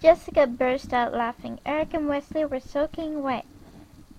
Jessica burst out laughing. Eric and Wesley were soaking wet.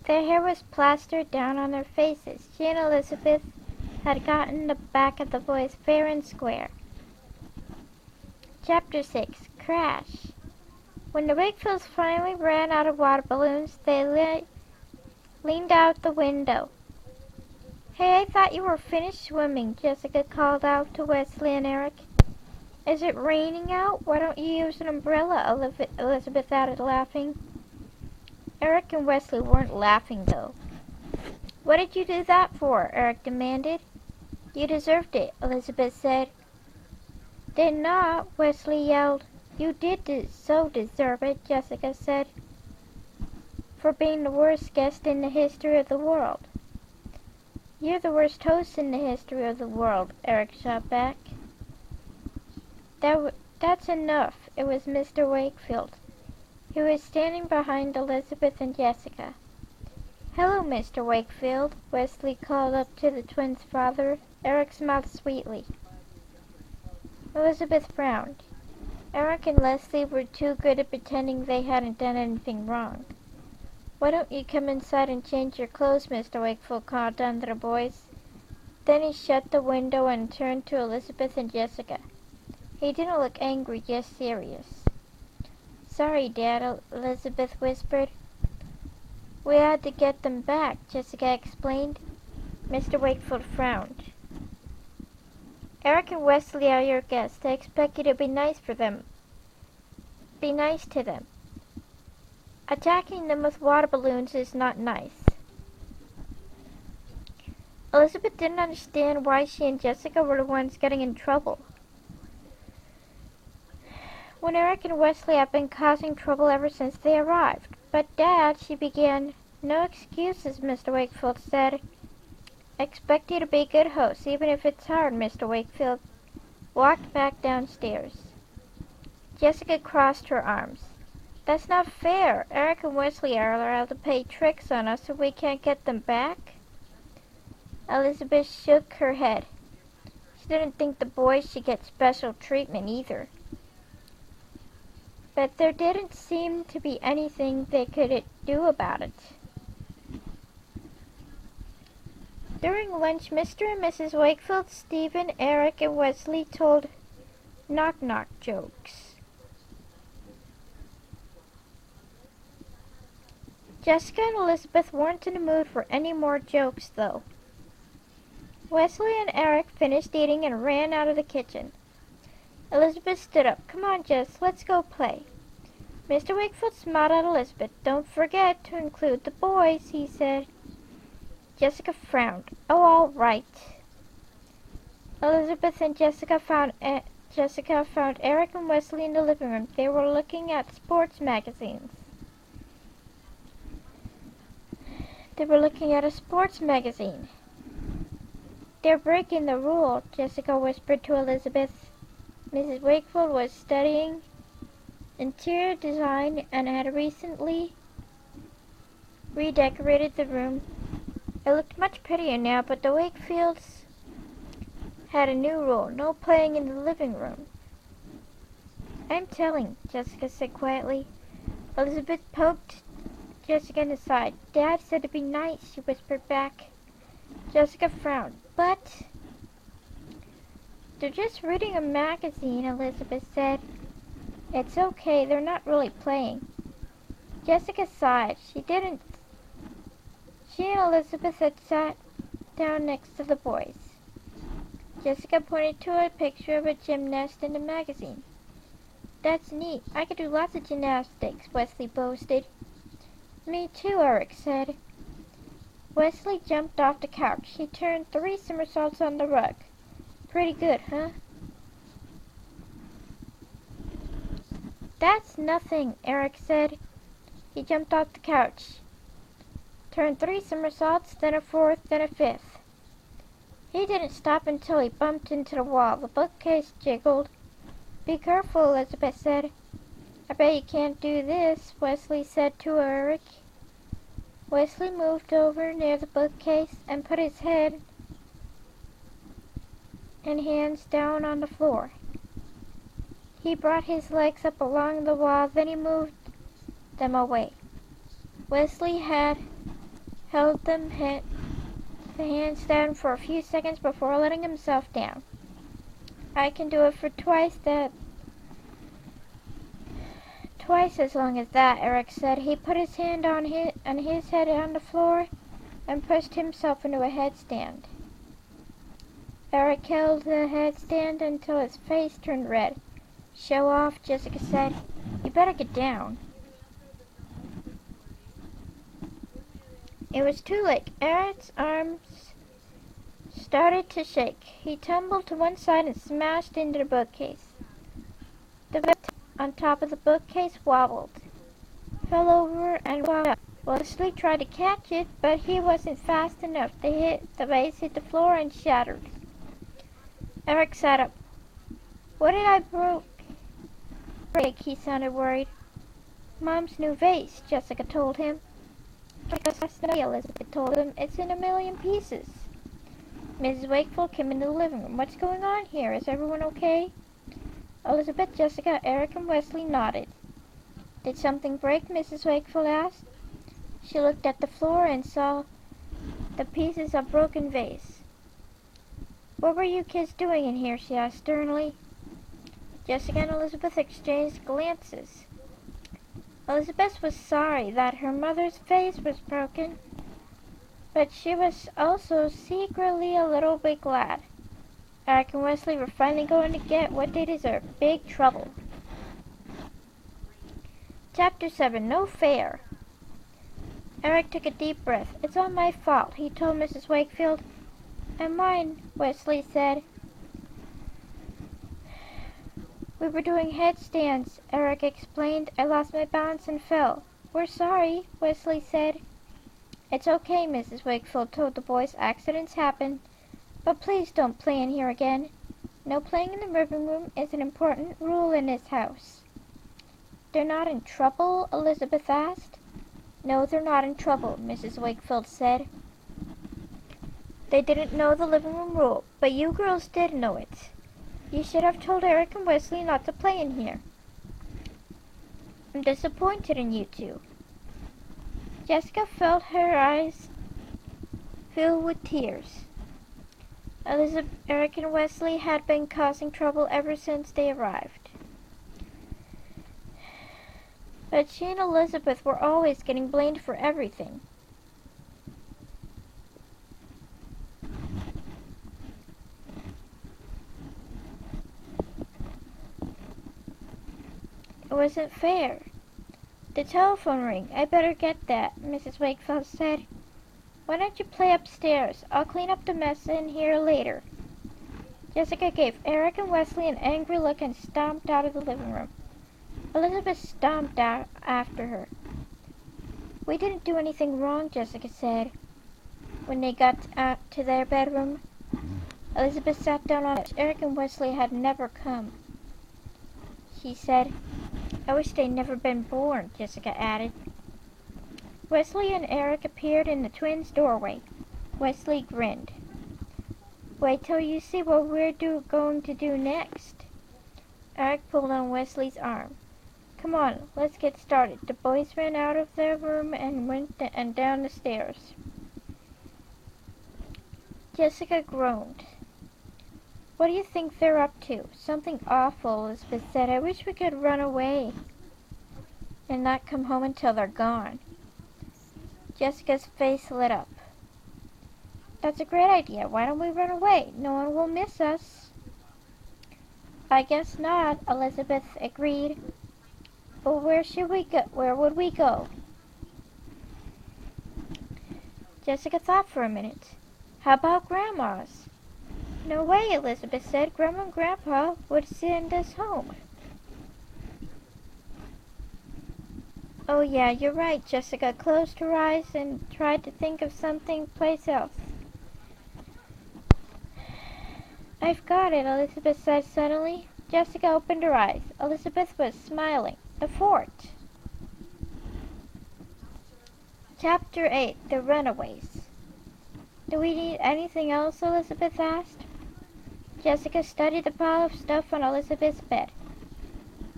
Their hair was plastered down on their faces. She and Elizabeth had gotten the back of the boys fair and square. Chapter 6. Crash. When the Wakefields finally ran out of water balloons, they leaned out the window. "Hey, I thought you were finished swimming," Jessica called out to Wesley and Eric. "Is it raining out? Why don't you use an umbrella?" Elizabeth added, laughing. Eric and Wesley weren't laughing, though. "What did you do that for?" Eric demanded. "You deserved it," Elizabeth said. "Did not," Wesley yelled. "You did so deserve it," Jessica said, "for being the worst guest in the history of the world." "You're the worst host in the history of the world," Eric shot back. That's enough." It was Mr. Wakefield. He was standing behind Elizabeth and Jessica. "Hello, Mr. Wakefield," Wesley called up to the twins' father. Eric smiled sweetly. Elizabeth frowned. Eric and Leslie were too good at pretending they hadn't done anything wrong. "Why don't you come inside and change your clothes?" Mr. Wakefield called down to the boys. Then he shut the window and turned to Elizabeth and Jessica. He didn't look angry, just serious. "Sorry, Dad," Elizabeth whispered. "We had to get them back," Jessica explained. Mr. Wakefield frowned. "Eric and Wesley are your guests. I expect you to be nice to them. Attacking them with water balloons is not nice." Elizabeth didn't understand why she and Jessica were the ones getting in trouble, when Eric and Wesley had been causing trouble ever since they arrived. "But Dad," she began. "No excuses," Mr. Wakefield said. "I expect you to be a good host, even if it's hard." Mr. Wakefield walked back downstairs. Jessica crossed her arms. "That's not fair. Eric and Wesley are allowed to play tricks on us if we can't get them back." Elizabeth shook her head. She didn't think the boys should get special treatment either. But there didn't seem to be anything they could do about it. During lunch, Mr. and Mrs. Wakefield, Stephen, Eric, and Wesley told knock-knock jokes. Jessica and Elizabeth weren't in the mood for any more jokes, though. Wesley and Eric finished eating and ran out of the kitchen. Elizabeth stood up. "Come on, Jess, let's go play." Mr. Wakefield smiled at Elizabeth. "Don't forget to include the boys," he said. Jessica frowned. "Oh, all right." Elizabeth and Jessica found Eric and Wesley in the living room. They were looking at sports magazines. a sports magazine. "They're breaking the rule," Jessica whispered to Elizabeth. Mrs. Wakefield was studying interior design and had recently redecorated the room. It looked much prettier now, but the Wakefields had a new rule: no playing in the living room. "I'm telling," Jessica said quietly. Elizabeth poked Jessica in the side. "Dad said to be nice," she whispered back. Jessica frowned. "But they're just reading a magazine," Elizabeth said. "It's okay, they're not really playing." Jessica sighed. She and Elizabeth had sat down next to the boys. Jessica pointed to a picture of a gymnast in the magazine. "That's neat. I could do lots of gymnastics," Wesley boasted. "Me too," Eric said. Wesley jumped off the couch. He turned 3 somersaults on the rug. "Pretty good, huh?" "That's nothing," Eric said. He jumped off the couch, turned 3 somersaults, then a 4th, then a 5th. He didn't stop until he bumped into the wall. The bookcase jiggled. "Be careful," Elizabeth said. "I bet you can't do this," Wesley said to Eric. Wesley moved over near the bookcase and put his head and hands down on the floor. He brought his legs up along the wall, then he moved them away. Wesley had held the hands down for a few seconds before letting himself down. I can do it for twice as long as that, Eric said. He put his hand on his head on the floor and pushed himself into a headstand. Eric held the headstand until his face turned red. Show off, Jessica said. You better get down. It was too late. Eric's arms started to shake. He tumbled to one side and smashed into the bookcase. The book on top of the bookcase wobbled, fell over, and wound up. Wesley tried to catch it, but he wasn't fast enough. The vase hit the floor and shattered. Eric sat up. What did I break? He sounded worried. Mom's new vase, Jessica told him. Elizabeth told him. It's in a million pieces. Mrs. Wakefield came into the living room. What's going on here? Is everyone okay? Elizabeth, Jessica, Eric, and Wesley nodded. Did something break? Mrs. Wakefield asked. She looked at the floor and saw the pieces of broken vase. What were you kids doing in here? She asked sternly. Jessica and Elizabeth exchanged glances. Elizabeth was sorry that her mother's vase was broken, but she was also secretly a little bit glad. Eric and Wesley were finally going to get what they deserved, big trouble. Chapter 7, No Fair. Eric took a deep breath. It's all my fault, he told Mrs. Wakefield. And mine, Wesley said. We were doing headstands, Eric explained. I lost my balance and fell. We're sorry, Wesley said. It's okay, Mrs. Wakefield told the boys. Accidents happen. But please don't play in here again. No playing in the living room is an important rule in this house. They're not in trouble? Elizabeth asked. No, they're not in trouble, Mrs. Wakefield said. They didn't know the living room rule, but you girls did know it. You should have told Eric and Wesley not to play in here. I'm disappointed in you two. Jessica felt her eyes fill with tears. Elizabeth, Eric, and Wesley had been causing trouble ever since they arrived. But she and Elizabeth were always getting blamed for everything. It wasn't fair. The telephone rang. I better get that, Mrs. Wakefield said. Why don't you play upstairs? I'll clean up the mess in here later. Jessica gave Eric and Wesley an angry look and stomped out of the living room. Elizabeth stomped out after her. We didn't do anything wrong, Jessica said. When they got to their bedroom, Elizabeth sat down on it. Eric and Wesley had never come. She said, I wish they'd never been born, Jessica added. Wesley and Eric appeared in the twins' doorway. Wesley grinned. Wait till you see what we're going to do next. Eric pulled on Wesley's arm. Come on, let's get started. The boys ran out of their room and went down the stairs. Jessica groaned. What do you think they're up to? Something awful, Elizabeth said. I wish we could run away and not come home until they're gone. Jessica's face lit up. That's a great idea. Why don't we run away? No one will miss us. I guess not, Elizabeth agreed. But where should we go? Where would we go? Jessica thought for a minute. How about Grandma's? No way, Elizabeth said. Grandma and Grandpa would send us home. Oh yeah, you're right. Jessica closed her eyes and tried to think of someplace else. I've got it, Elizabeth said suddenly. Jessica opened her eyes. Elizabeth was smiling. The fort. Chapter 8, The Runaways. Do we need anything else? Elizabeth asked. Jessica studied the pile of stuff on Elizabeth's bed.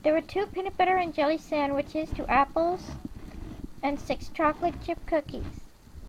There were 2 peanut butter and jelly sandwiches, 2 apples, and 6 chocolate chip cookies.